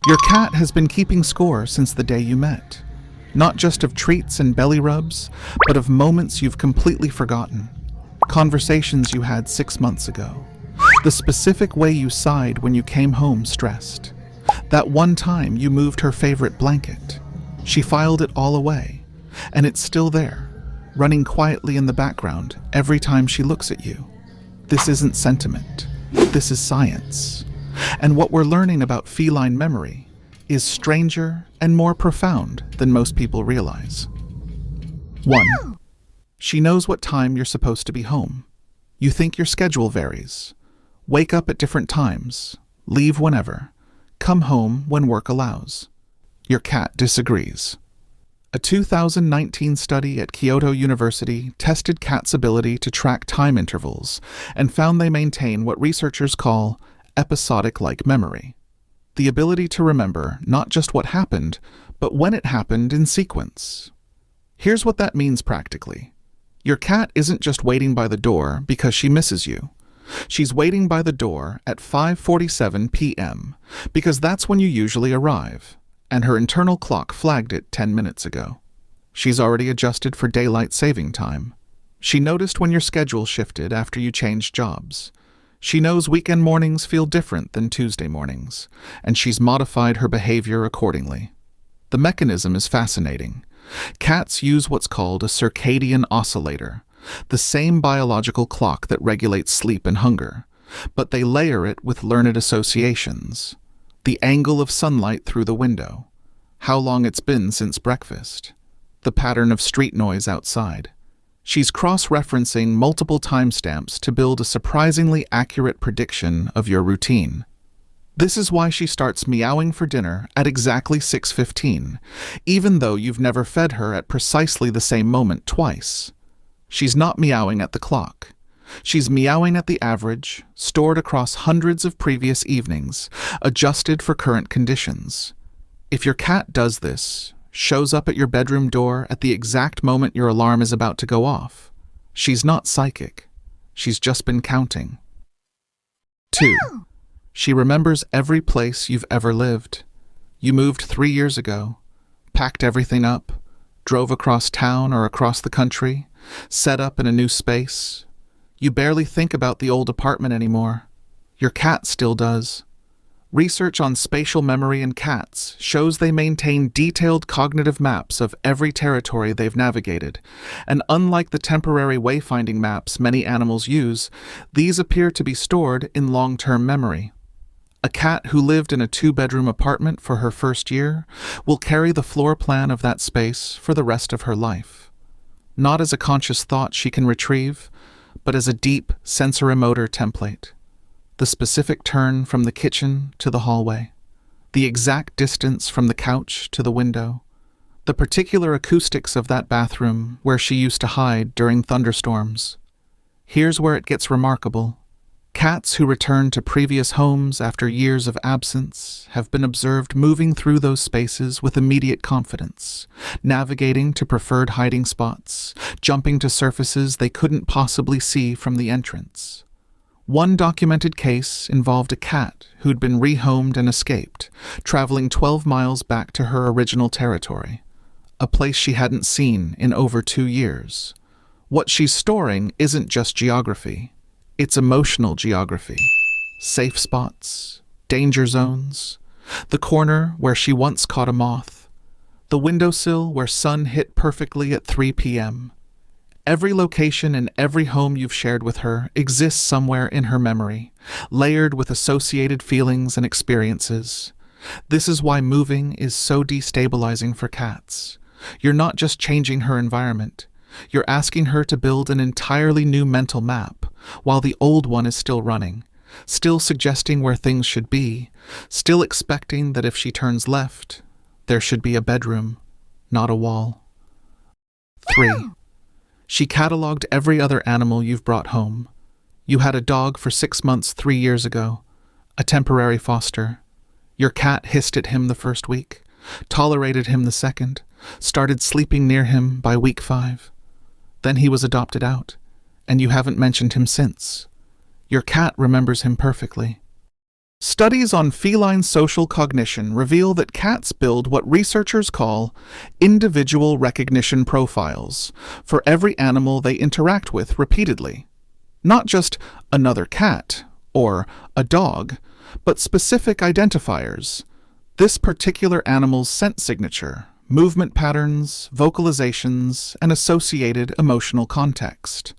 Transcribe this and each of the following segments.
Your cat has been keeping score since the day you met. Not just of treats and belly rubs, but of moments you've completely forgotten. Conversations you had 6 months ago. The specific way you sighed when you came home stressed. That one time you moved her favorite blanket. She filed it all away, and it's still there, running quietly in the background every time she looks at you. This isn't sentiment. This is science. And what we're learning about feline memory is stranger and more profound than most people realize. 1. She knows what time you're supposed to be home. You think your schedule varies. Wake up at different times, leave whenever, come home when work allows. Your cat disagrees. A 2019 study at Kyoto University tested cats' ability to track time intervals and found they maintain what researchers call episodic-like memory. The ability to remember not just what happened, but when it happened in sequence. Here's what that means practically. Your cat isn't just waiting by the door because she misses you. She's waiting by the door at 5:47 p.m. because that's when you usually arrive, and her internal clock flagged it 10 minutes ago. She's already adjusted for daylight saving time. She noticed when your schedule shifted after you changed jobs. She knows weekend mornings feel different than Tuesday mornings, and she's modified her behavior accordingly. The mechanism is fascinating. Cats use what's called a circadian oscillator, the same biological clock that regulates sleep and hunger, but they layer it with learned associations. The angle of sunlight through the window, how long it's been since breakfast, the pattern of street noise outside. She's cross-referencing multiple timestamps to build a surprisingly accurate prediction of your routine. This is why she starts meowing for dinner at exactly 6:15, even though you've never fed her at precisely the same moment twice. She's not meowing at the clock. She's meowing at the average, stored across hundreds of previous evenings, adjusted for current conditions. If your cat does this, shows up at your bedroom door at the exact moment your alarm is about to go off, she's not psychic. She's just been counting. 2. She remembers every place you've ever lived. You moved 3 years ago, packed everything up, drove across town or across the country, set up in a new space. You barely think about the old apartment anymore. Your cat still does. Research on spatial memory in cats shows they maintain detailed cognitive maps of every territory they've navigated, and unlike the temporary wayfinding maps many animals use, these appear to be stored in long-term memory. A cat who lived in a 2-bedroom apartment for her first year will carry the floor plan of that space for the rest of her life. Not as a conscious thought she can retrieve, but as a deep sensorimotor template. The specific turn from the kitchen to the hallway, the exact distance from the couch to the window, the particular acoustics of that bathroom where she used to hide during thunderstorms. Here's where it gets remarkable. Cats who return to previous homes after years of absence have been observed moving through those spaces with immediate confidence, navigating to preferred hiding spots, jumping to surfaces they couldn't possibly see from the entrance. One documented case involved a cat who'd been rehomed and escaped, traveling 12 miles back to her original territory, a place she hadn't seen in over 2 years. What she's storing isn't just geography. It's emotional geography. Safe spots, danger zones, the corner where she once caught a moth, the windowsill where sun hit perfectly at 3 p.m. Every location and every home you've shared with her exists somewhere in her memory, layered with associated feelings and experiences. This is why moving is so destabilizing for cats. You're not just changing her environment. You're asking her to build an entirely new mental map, while the old one is still running, still suggesting where things should be, still expecting that if she turns left, there should be a bedroom, not a wall. 3. She cataloged every other animal you've brought home. You had a dog for 6 months 3 years ago, a temporary foster. Your cat hissed at him the first week, tolerated him the second, started sleeping near him by week 5. Then he was adopted out, and you haven't mentioned him since. Your cat remembers him perfectly. Studies on feline social cognition reveal that cats build what researchers call individual recognition profiles for every animal they interact with repeatedly. Not just another cat or a dog, but specific identifiers. This particular animal's scent signature, movement patterns, vocalizations, and associated emotional context.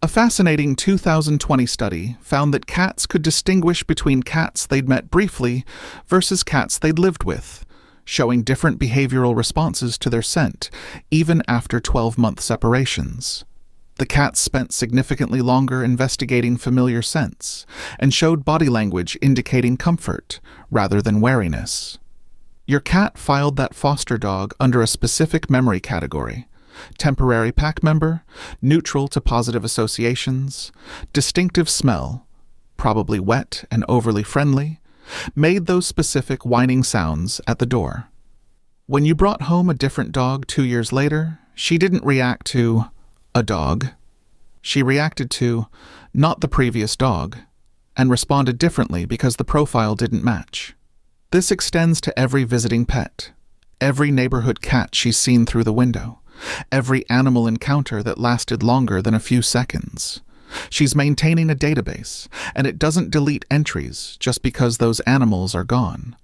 A fascinating 2020 study found that cats could distinguish between cats they'd met briefly versus cats they'd lived with, showing different behavioral responses to their scent, even after 12-month separations. The cats spent significantly longer investigating familiar scents and showed body language indicating comfort rather than wariness. Your cat filed that foster dog under a specific memory category: temporary pack member, neutral to positive associations, distinctive smell, probably wet and overly friendly, made those specific whining sounds at the door. When you brought home a different dog 2 years later, she didn't react to a dog. She reacted to not the previous dog and responded differently because the profile didn't match. This extends to every visiting pet, every neighborhood cat she's seen through the window, every animal encounter that lasted longer than a few seconds. She's maintaining a database, and it doesn't delete entries just because those animals are gone.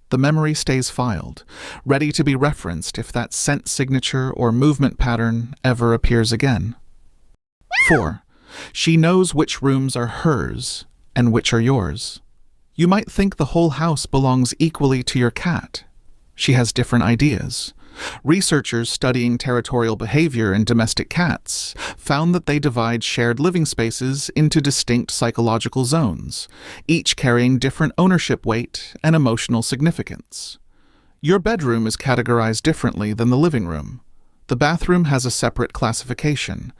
The memory stays filed, ready to be referenced if that scent signature or movement pattern ever appears again. 4. She knows which rooms are hers and which are yours. You might think the whole house belongs equally to your cat. She has different ideas. Researchers studying territorial behavior in domestic cats found that they divide shared living spaces into distinct psychological zones, each carrying different ownership weight and emotional significance. Your bedroom is categorized differently than the living room. The bathroom has a separate classification.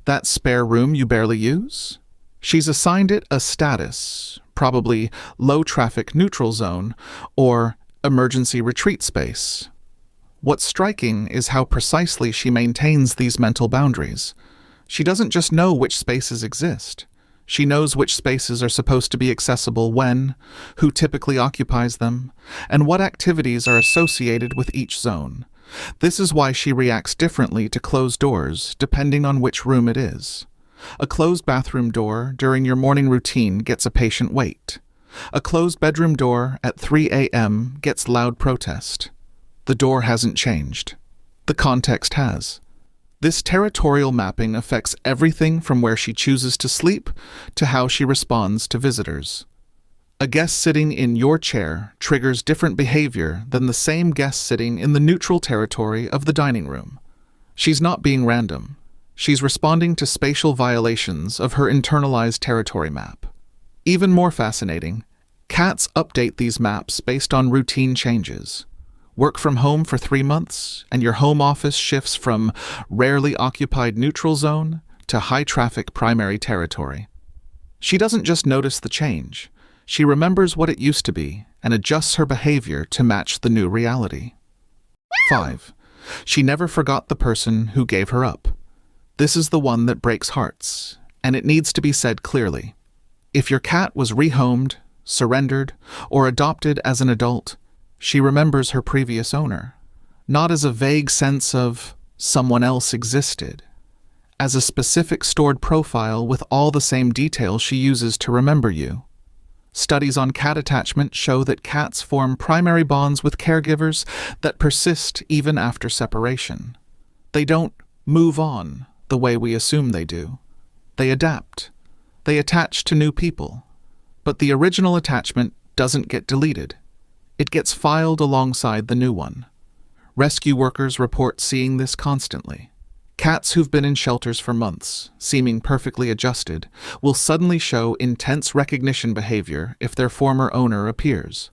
That spare room you barely use? She's assigned it a status, probably low-traffic neutral zone or emergency retreat space. What's striking is how precisely she maintains these mental boundaries. She doesn't just know which spaces exist. She knows which spaces are supposed to be accessible when, who typically occupies them, and what activities are associated with each zone. This is why she reacts differently to closed doors, depending on which room it is. A closed bathroom door during your morning routine gets a patient wait. A closed bedroom door at 3 a.m. gets loud protest. The door hasn't changed. The context has. This territorial mapping affects everything from where she chooses to sleep to how she responds to visitors. A guest sitting in your chair triggers different behavior than the same guest sitting in the neutral territory of the dining room. She's not being random. She's responding to spatial violations of her internalized territory map. Even more fascinating, cats update these maps based on routine changes. Work from home for 3 months, and your home office shifts from rarely occupied neutral zone to high-traffic primary territory. She doesn't just notice the change. She remembers what it used to be and adjusts her behavior to match the new reality. 5. She never forgot the person who gave her up. This is the one that breaks hearts, and it needs to be said clearly. If your cat was rehomed, surrendered, or adopted as an adult, she remembers her previous owner, not as a vague sense of someone else existed, as a specific stored profile with all the same details she uses to remember you. Studies on cat attachment show that cats form primary bonds with caregivers that persist even after separation. They don't move on the way we assume they do. They adapt. They attach to new people. But the original attachment doesn't get deleted. It gets filed alongside the new one. Rescue workers report seeing this constantly. Cats who've been in shelters for months, seeming perfectly adjusted, will suddenly show intense recognition behavior if their former owner appears.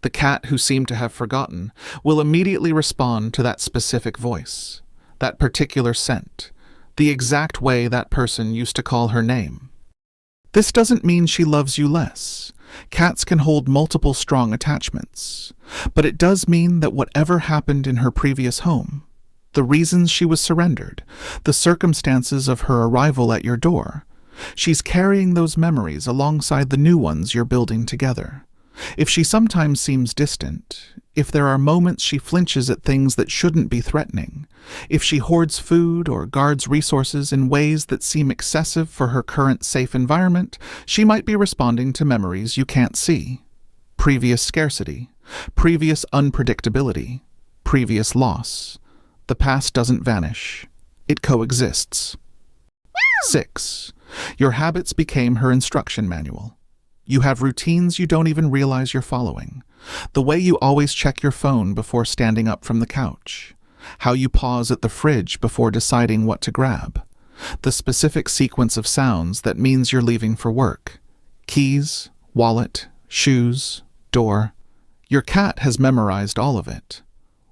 The cat who seemed to have forgotten will immediately respond to that specific voice, that particular scent, the exact way that person used to call her name. This doesn't mean she loves you less. Cats can hold multiple strong attachments, but it does mean that whatever happened in her previous home, the reasons she was surrendered, the circumstances of her arrival at your door, She's carrying those memories alongside the new ones you're building together. If she sometimes seems distant, if there are moments she flinches at things that shouldn't be threatening, if she hoards food or guards resources in ways that seem excessive for her current safe environment, she might be responding to memories you can't see. Previous scarcity, previous unpredictability, previous loss. The past doesn't vanish. It coexists. 6. Your habits became her instruction manual. You have routines you don't even realize you're following. The way you always check your phone before standing up from the couch. How you pause at the fridge before deciding what to grab. The specific sequence of sounds that means you're leaving for work. Keys, wallet, shoes, door. Your cat has memorized all of it.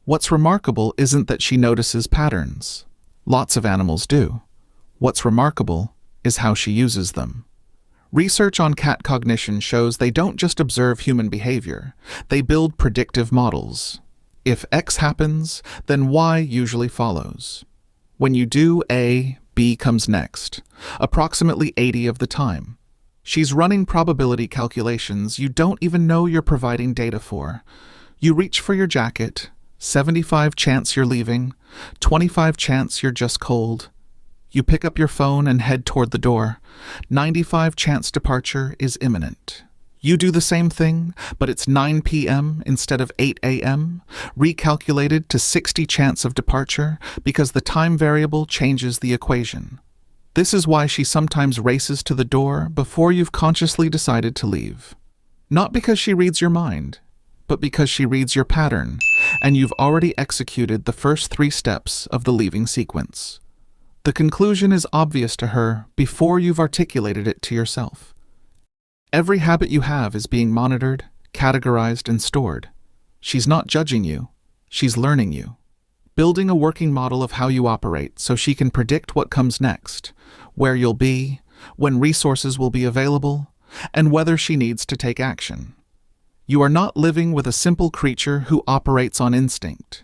What's remarkable isn't that she notices patterns. Lots of animals do. What's remarkable is how she uses them. Research on cat cognition shows they don't just observe human behavior, they build predictive models. If X happens, then Y usually follows. When you do A, B comes next, approximately 80 of the time. She's running probability calculations you don't even know you're providing data for. You reach for your jacket, 75 chance you're leaving, 25 chance you're just cold. You pick up your phone and head toward the door. 95 chance departure is imminent. You do the same thing, but it's 9 p.m. instead of 8 a.m., recalculated to 60 chance of departure because the time variable changes the equation. This is why she sometimes races to the door before you've consciously decided to leave. Not because she reads your mind, but because she reads your pattern, and you've already executed the first 3 steps of the leaving sequence. The conclusion is obvious to her before you've articulated it to yourself. Every habit you have is being monitored, categorized, and stored. She's not judging you, she's learning you. Building a working model of how you operate so she can predict what comes next, where you'll be, when resources will be available, and whether she needs to take action. You are not living with a simple creature who operates on instinct.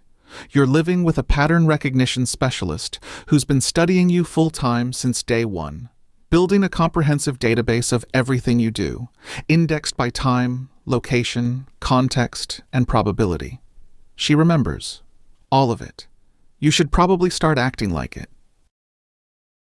You're living with a pattern recognition specialist who's been studying you full-time since day 1, building a comprehensive database of everything you do, indexed by time, location, context, and probability. She remembers. All of it. You should probably start acting like it.